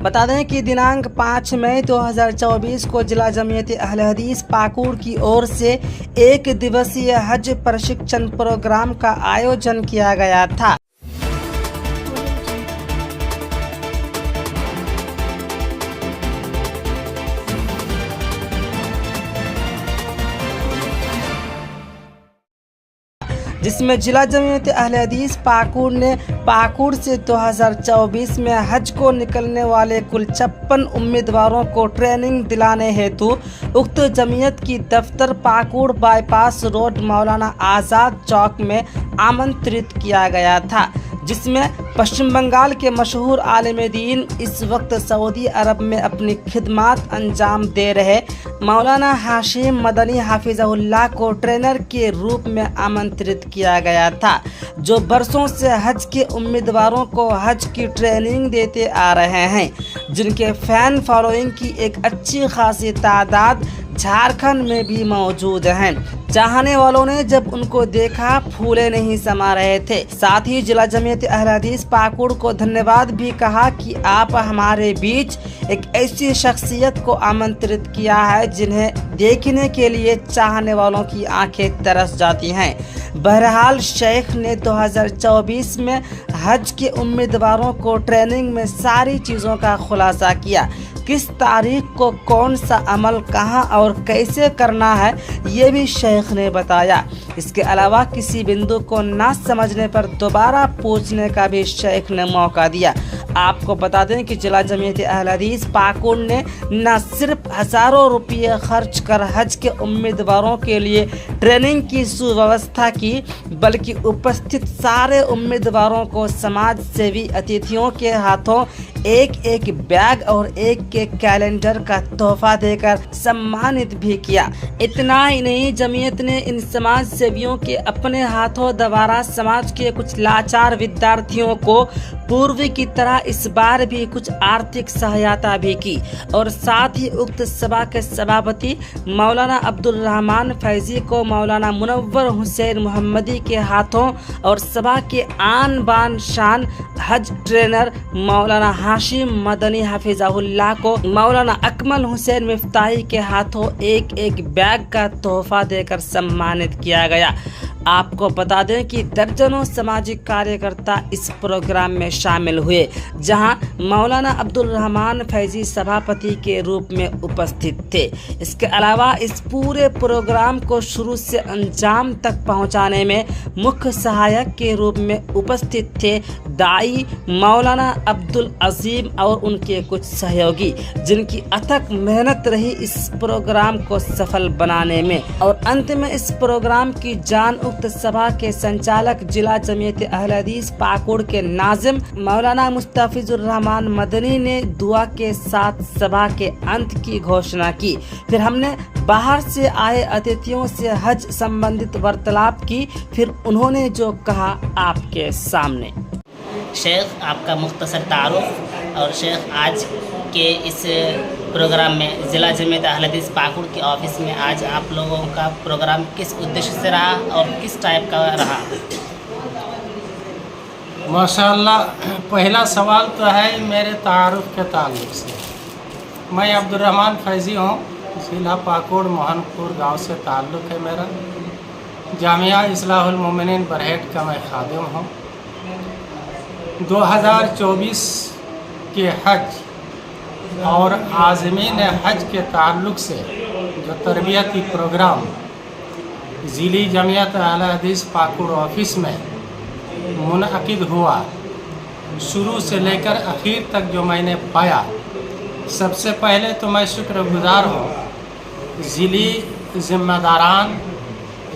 बता दें कि दिनांक 5 मई 2024 को जिला जमीयत अहले हदीस पाकुड़ की ओर से 1 दिवसीय हज प्रशिक्षण प्रोग्राम का आयोजन किया गया था। जिसमें जिला जमीयत अहले हदीस पाकुड़ ने पाकुड़ से 2024 में हज को निकलने वाले कुल 56 उम्मीदवारों को ट्रेनिंग दिलाने हेतु उक्त जमीयत की दफ्तर पाकुड़ बाईपास रोड मौलाना आज़ाद चौक में आमंत्रित किया गया था, जिसमें पश्चिम बंगाल के मशहूर आलिम दीन इस वक्त सऊदी अरब में अपनी खिदमात अंजाम दे रहे मौलाना हाशिम मदनी हाफिज़हुल्लाह को ट्रेनर के रूप में आमंत्रित किया गया था, जो बरसों से हज के उम्मीदवारों को हज की ट्रेनिंग देते आ रहे हैं, जिनके फैन फॉलोइंग की एक अच्छी खासी तादाद झारखंड में भी मौजूद हैं। चाहने वालों ने जब उनको देखा फूले नहीं समा रहे थे। साथ ही जिला जमीयत अहले हदीस पाकुड़ को धन्यवाद भी कहा कि आप हमारे बीच एक ऐसी शख्सियत को आमंत्रित किया है जिन्हें देखने के लिए चाहने वालों की आंखें तरस जाती हैं। बहरहाल शेख ने 2024 में हज के उम्मीदवारों को ट्रेनिंग में सारी चीज़ों का खुलासा किया। किस तारीख को कौन सा अमल कहां और कैसे करना है ये भी शेख ने बताया। इसके अलावा किसी बिंदु को ना समझने पर दोबारा पूछने का भी शेख ने मौका दिया। आपको बता दें कि जिला जमीयत अहले हदीस पाकुड़ ने न सिर्फ हज़ारों रुपये खर्च कर हज के उम्मीदवारों के लिए ट्रेनिंग की सुव्यवस्था की, बल्कि उपस्थित सारे उम्मीदवारों को समाज सेवी अतिथियों के हाथों एक बैग और एक कैलेंडर का तोहफा देकर सम्मानित भी किया। इतना ही नहीं, जमीयत ने इन समाज सेवियों के अपने हाथों द्वारा समाज के कुछ लाचार विद्यार्थियों को पूर्व की तरह इस बार भी कुछ आर्थिक सहायता भी की और साथ ही उक्त सभा के सभापति मौलाना अब्दुल रहमान फैजी को मौलाना मुनव्वर हुसैन मोहम्मदी के हाथों और सभा के आन बान शान हज ट्रेनर मौलाना हाशिम मदनी हाफिज़हुल्लाह को मौलाना अकमल हुसैन मिफ्ताही के हाथों एक बैग का तोहफा देकर सम्मानित किया गया। आपको बता दें कि दर्जनों सामाजिक कार्यकर्ता इस प्रोग्राम में शामिल हुए, जहां मौलाना अब्दुल रहमान फैजी सभापति के रूप में उपस्थित थे। इसके अलावा इस पूरे प्रोग्राम को शुरू से अंजाम तक पहुंचाने में मुख्य सहायक के रूप में उपस्थित थे दाई मौलाना अब्दुल अजीम और उनके कुछ सहयोगी, जिनकी अथक मेहनत रही इस प्रोग्राम को सफल बनाने में। और अंत में इस प्रोग्राम की जान उक्त सभा के संचालक जिला जमीयत अहले हदीस पाकुड़ के नाजिम मौलाना मुस्तफिजुर रहमान मदनी ने दुआ के साथ सभा के अंत की घोषणा की। फिर हमने बाहर से आए अतिथियों से हज संबंधित वार्तालाप की, फिर उन्होंने जो कहा आपके सामने। शेख, आपका मुख्तसर तारुफ। और शेख, आज के इस प्रोग्राम में ज़िला जमीयत अहले हदीस पाकुड़ के ऑफिस में आज आप लोगों का प्रोग्राम किस उद्देश्य से रहा और किस टाइप का रहा? माशाअल्लाह, पहला सवाल तो है मेरे तारुफ के ताल्लुक़ से। मैं अब्दुल रहमान फैज़ी हूँ, ज़िला पाकुड़ मोहनपुर गांव से ताल्लुक़ है मेरा। जामिया इस्लाहुल मोमिनीन बरहेट का मैं खादिम हूँ। 2024 के हज और आज़मीन हज के ताल्लुक़ से जो तरबियती प्रोग्राम ज़िली जमीयत अहले हदीस पाकुड़ ऑफिस में मुनअक़िद हुआ, शुरू से लेकर आखिर तक जो मैंने पाया, सबसे पहले तो मैं शुक्रगुज़ार हूँ ज़िली ज़िम्मेदारान,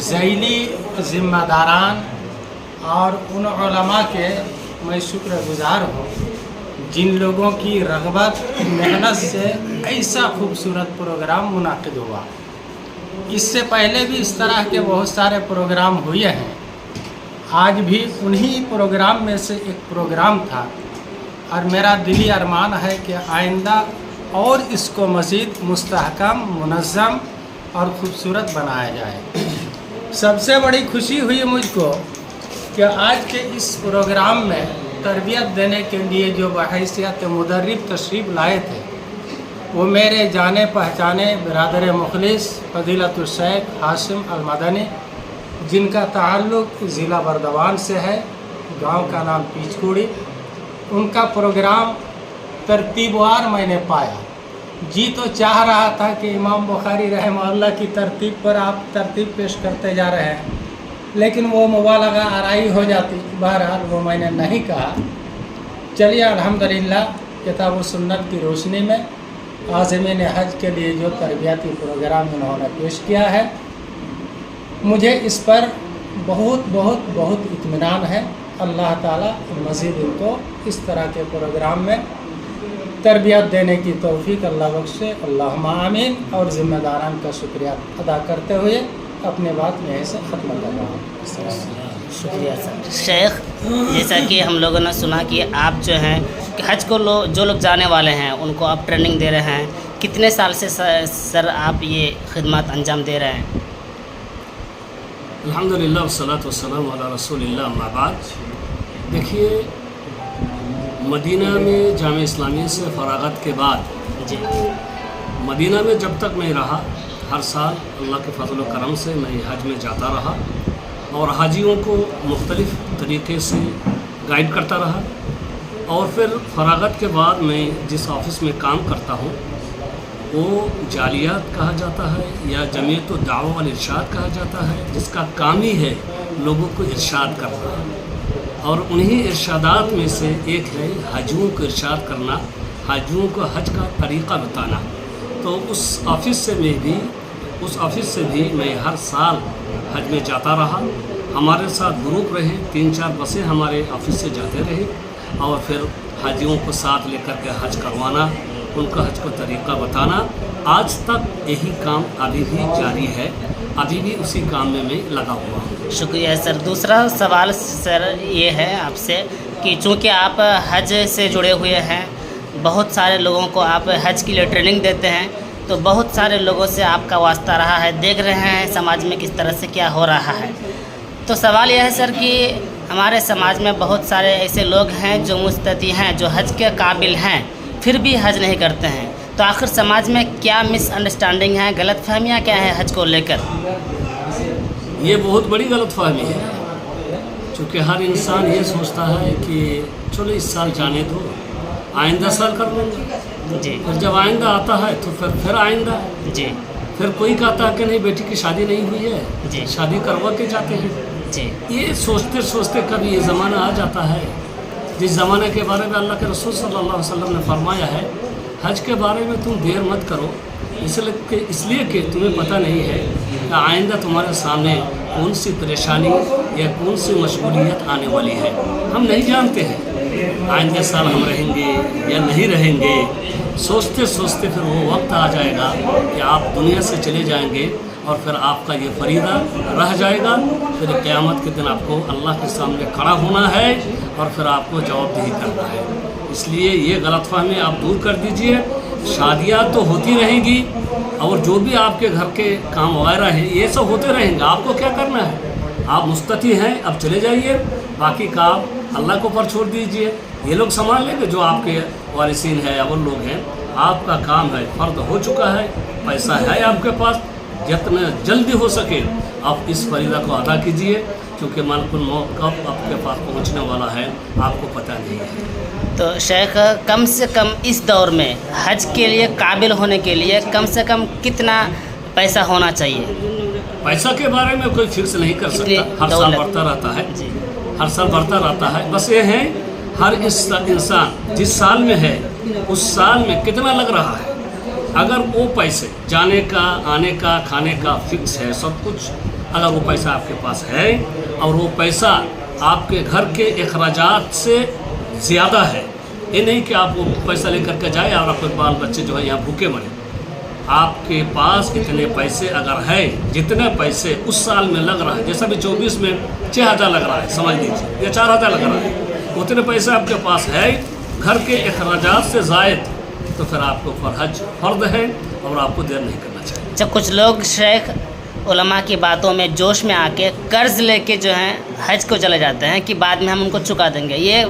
ज़ैली ज़िम्मेदारान और उन उलमा के मैं शुक्रगुज़ार हूँ जिन लोगों की रग़बत मेहनत से ऐसा खूबसूरत प्रोग्राम मुनाक़िद हुआ। इससे पहले भी इस तरह के बहुत सारे प्रोग्राम हुए हैं। आज भी उन्हीं प्रोग्राम में से एक प्रोग्राम था और मेरा दिली अरमान है कि आइंदा और इसको मज़ीद मुस्तहकम, मुनज़्ज़म और ख़ूबसूरत बनाया जाए। सबसे बड़ी खुशी हुई मुझको कि आज के इस प्रोग्राम में तरबियत देने के लिए जो बहैसियत मुदर्रिब तशरीफ़ लाए थे वो मेरे जाने पहचाने बिरादर मुखलिस फजीलतुल शेख हाशिम अल मदनी, जिनका ताल्लुक़ ज़िला बर्दवान से है, गांव का नाम पीचकुड़ी। उनका प्रोग्राम तरतीबवार मैंने पाया। जी तो चाह रहा था कि इमाम बुखारी रहमहुल्लाह की तरतीब पर आप तरतीब पेश करते जा रहे हैं, लेकिन वो मुबालगा आराई हो जाती। बहरहाल वो मैंने नहीं कहा। चलिए अल्हम्दुलिल्लाह किताब व सुन्नत की रोशनी में आज़मीन हज के लिए जो तरबियती प्रोग्राम उन्होंने पेश किया है, मुझे इस पर बहुत बहुत बहुत इत्मीनान है। अल्लाह ताला मज़ीद इनको इस तरह के प्रोग्राम में तरबियत देने की तौफीक अल्लाह बख्शे, अल्लाहुम्मा आमीन। और ज़िम्मेदारान का शुक्रिया अदा करते हुए अपने बात में ऐसे ख़त्म कर रहा हूँ। शुक्रिया सर। शेख, जैसा कि हम लोगों ने सुना कि आप जो हैं हज को जो लोग जाने वाले हैं उनको आप ट्रेनिंग दे रहे हैं, कितने साल से सर आप ये खिदमत अंजाम दे रहे हैं? अल्हम्दुलिल्लाह वस्सलातु वस्सलामु अला रसूलिल्लाह अम्मा बाद। देखिए, मदीना में जामे इस्लामिया से फ़रागत के बाद जी, मदीना में जब तक मैं रहा, हर साल अल्लाह के फजल व करम से मैं हज में जाता रहा और हाजियों को मुख्तलिफ़ तरीक़े से गाइड करता रहा। और फिर फ़रागत के बाद मैं जिस ऑफ़िस में काम करता हूँ वो जालियात कहा जाता है या जमीयत दावा वल इरशाद कहा जाता है, जिसका काम ही है लोगों को इरशाद करना। और उन्हीं इरशादात में से एक है हाजियों को इरशाद करना, हाजियों को हज का तरीक़ा बताना। तो उस ऑफ़िस से भी मैं हर साल हज में जाता रहा। हमारे साथ ग्रुप रहे, 3-4 बसें हमारे ऑफ़िस से जाते रहे और फिर हाजियों को साथ लेकर के हज करवाना, उनका हज का तरीक़ा बताना। आज तक यही काम अभी भी जारी है, अभी भी उसी काम में मैं लगा हुआ हूँ। शुक्रिया सर। दूसरा सवाल सर ये है आपसे कि चूँकि आप हज से जुड़े हुए हैं, बहुत सारे लोगों को आप हज के लिए ट्रेनिंग देते हैं, तो बहुत सारे लोगों से आपका वास्ता रहा है, देख रहे हैं समाज में किस तरह से क्या हो रहा है। तो सवाल यह है सर कि हमारे समाज में बहुत सारे ऐसे लोग हैं जो मुस्तती हैं, जो हज के काबिल हैं, फिर भी हज नहीं करते हैं। तो आखिर समाज में क्या मिसअंडरस्टैंडिंग है, गलतफहमियाँ क्या है हज को लेकर? ये बहुत बड़ी गलतफहमी है, क्योंकि हर इंसान ये सोचता है कि चलो इस साल जाने दो, आइंदा साल कर लूँगा। जी फिर जब आइंदा आता है तो फिर आइंदा। जी फिर कोई कहता है कि नहीं बेटी की शादी नहीं हुई है, जी शादी करवा के जाते हैं। जी ये सोचते सोचते कभी ये ज़माना आ जाता है जिस ज़माने के बारे में अल्लाह के रसूल सल्लल्लाहु अलैहि वसल्लम ने फरमाया है, हज के बारे में तुम देर मत करो, इसलिए कि तुम्हें पता नहीं है कि आइंदा तुम्हारे सामने कौन सी परेशानी या कौन सी मशगूलियत आने वाली है। हम नहीं जानते हैं आइंदे साल हम रहेंगे या नहीं रहेंगे। सोचते सोचते फिर वो वक्त आ जाएगा कि आप दुनिया से चले जाएंगे और फिर आपका ये फरीदा रह जाएगा। फिर क़यामत के दिन आपको अल्लाह के सामने खड़ा होना है और फिर आपको जवाबदेही करना है। इसलिए ये गलतफहमी आप दूर कर दीजिए। शादियाँ तो होती रहेंगी और जो भी आपके घर के काम वगैरह हैं ये सब होते रहेंगे। आपको क्या करना है, आप मुस्तती हैं, अब चले जाइए, बाकी काम अल्लाह को पर छोड़ दीजिए। ये लोग संभाल लेंगे, जो आपके वारिसीन है या वो लोग हैं। आपका काम है, फ़र्द हो चुका है, पैसा है आपके पास, जितना जल्दी हो सके आप इस फरीदा को अदा कीजिए, क्योंकि मलकुल मौत कब आपके पास पहुंचने वाला है आपको पता नहीं है। तो शेख, कम से कम इस दौर में हज के लिए काबिल होने के लिए कम से कम कितना पैसा होना चाहिए? पैसा के बारे में कोई फिक्स नहीं कर सकता, हर साल बढ़ता रहता है जी। हर साल बढ़ता रहता है। बस ये है हर इंसान जिस साल में है उस साल में कितना लग रहा है। अगर वो पैसे जाने का, आने का, खाने का फिक्स है सब कुछ, अगर वो पैसा आपके पास है और वो पैसा आपके घर के अखराजात से ज़्यादा है, ये नहीं कि आप वो पैसा लेकर के जाए और आपके बाल बच्चे जो है यहाँ भूखे मरे। आपके पास इतने पैसे अगर है, जितने पैसे उस साल में लग रहा है, जैसा भी 24 में 6,000 लग रहा है समझ लीजिए, या 4,000 लग रहा है, उतने पैसे आपके पास है घर के अखराजात से ज़ायद, तो फिर आपको हज फ़र्द है और आपको देर नहीं करना चाहिए। जब कुछ लोग शेख उलमा की बातों में जोश में आके कर्ज़ लेके जो हैं हज को चले जाते हैं कि बाद में हम उनको चुका देंगे, ये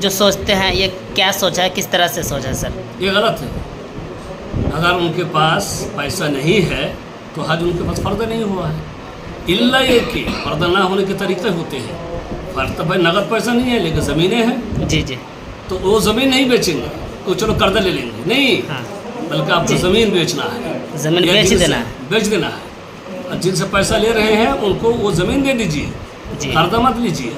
जो सोचते हैं ये क्या सोचा है, किस तरह से सोचा है सर? ये गलत है। अगर उनके पास पैसा नहीं है तो हज उनके पास फ़र्द नहीं हुआ है। इल्ला ये कि फ़र्द ना होने के तरीके होते हैं। फ़र्द तो भाई नगद पैसा नहीं है लेकिन ज़मीनें हैं, जी जी। तो वो ज़मीन नहीं बेचेंगे तो चलो कर्जा ले लेंगे, नहीं, हाँ, बल्कि आपको ज़मीन बेचना है, ज़मीन या बेच जिनसे- देना है। बेच देना है। और जिनसे पैसा ले रहे हैं उनको वो ज़मीन दे दीजिए, जी कर्जा मत लीजिए।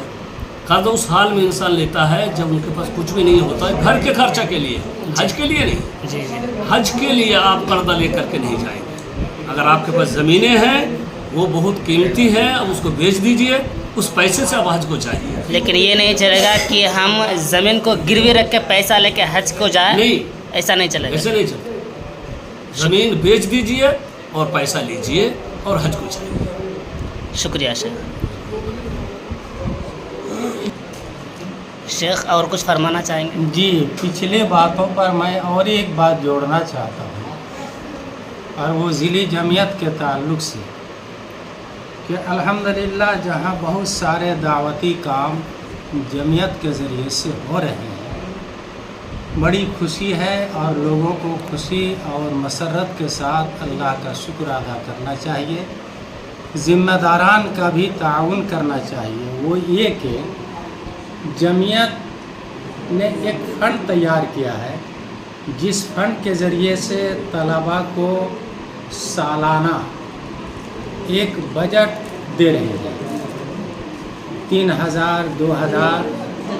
कर्जा उस हाल में इंसान लेता है जब उनके पास कुछ भी नहीं होता है, घर के खर्चा के लिए, हज के लिए नहीं। जी जी। हज के लिए आप कर्जा लेकर के नहीं जाएंगे। अगर आपके पास ज़मीनें हैं वो बहुत कीमती है, अब उसको बेच दीजिए, उस पैसे से आप हज को जाइए। लेकिन ये नहीं चलेगा कि हम ज़मीन को गिरवी रख के पैसा लेके हज को जाए, नहीं, ऐसा नहीं चलेगा। ऐसे नहीं चलता। ज़मीन बेच दीजिए और पैसा लीजिए और हज को जाइए। शुक्रिया शेख। शेख और कुछ फरमाना चाहेंगे? जी, पिछले बातों पर मैं और एक बात जोड़ना चाहता हूँ, और वो ज़िली जमीयत के ताल्लुक़ से कि अल्हम्दुलिल्लाह जहाँ बहुत सारे दावती काम जमीयत के ज़रिए से हो रहे हैं, बड़ी खुशी है और लोगों को खुशी और मसरत के साथ अल्लाह का शुक्र अदा करना चाहिए। ज़िम्मेदारान का भी ताउन करना चाहिए। वो ये कि जमीयत ने एक फ़ंड तैयार किया है, जिस फ़ंड के ज़रिए से तलबा को सालाना एक बजट दे रही है। 3000 2000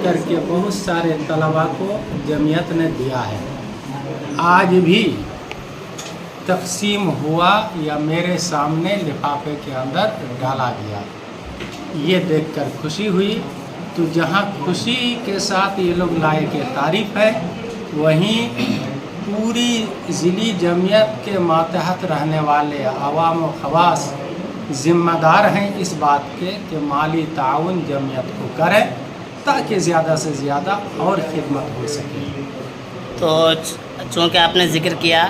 करके बहुत सारे तलबा को जमीयत ने दिया है। आज भी तकसीम हुआ या मेरे सामने लिफाफे के अंदर डाला गया, ये देखकर खुशी हुई। तो जहाँ खुशी के साथ ये लोग लायक तारीफ़ है, वहीं पूरी ज़िली जमीयत के मातहत रहने वाले अवाम व ख़वास ज़िम्मेदार हैं इस बात के कि माली ताउन जमीयत को करें ताकि ज़्यादा से ज़्यादा और खिदमत हो सके। तो चूँकि आपने ज़िक्र किया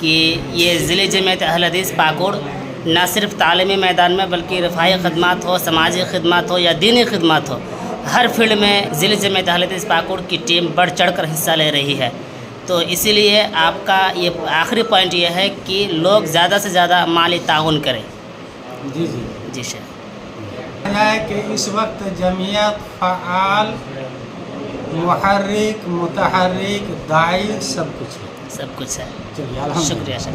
कि ये ज़िले जमीयत अहल हदीस पाकुड़ न सिर्फ तालीमी मैदान में बल्कि रफ़ाई ख़दमात हो, समाजी ख़दमात हो या दीनी ख़दमात हो, हर फील्ड में ज़िले जमीयत अहल हदीस पाकुड़ की टीम बढ़ चढ़ कर हिस्सा ले रही है। तो इसीलिए आपका ये आखिरी पॉइंट ये है कि लोग ज़्यादा से ज़्यादा माली ताउन करें। जी जी जी शेख। है कि इस वक्त जमीयत फ़आल, मुहर्रिक, मुतहर्रिक, दाई सब कुछ है। सब कुछ है। चलिए, अल्हम्दुलिल्लाह। शुक्रिया शेख।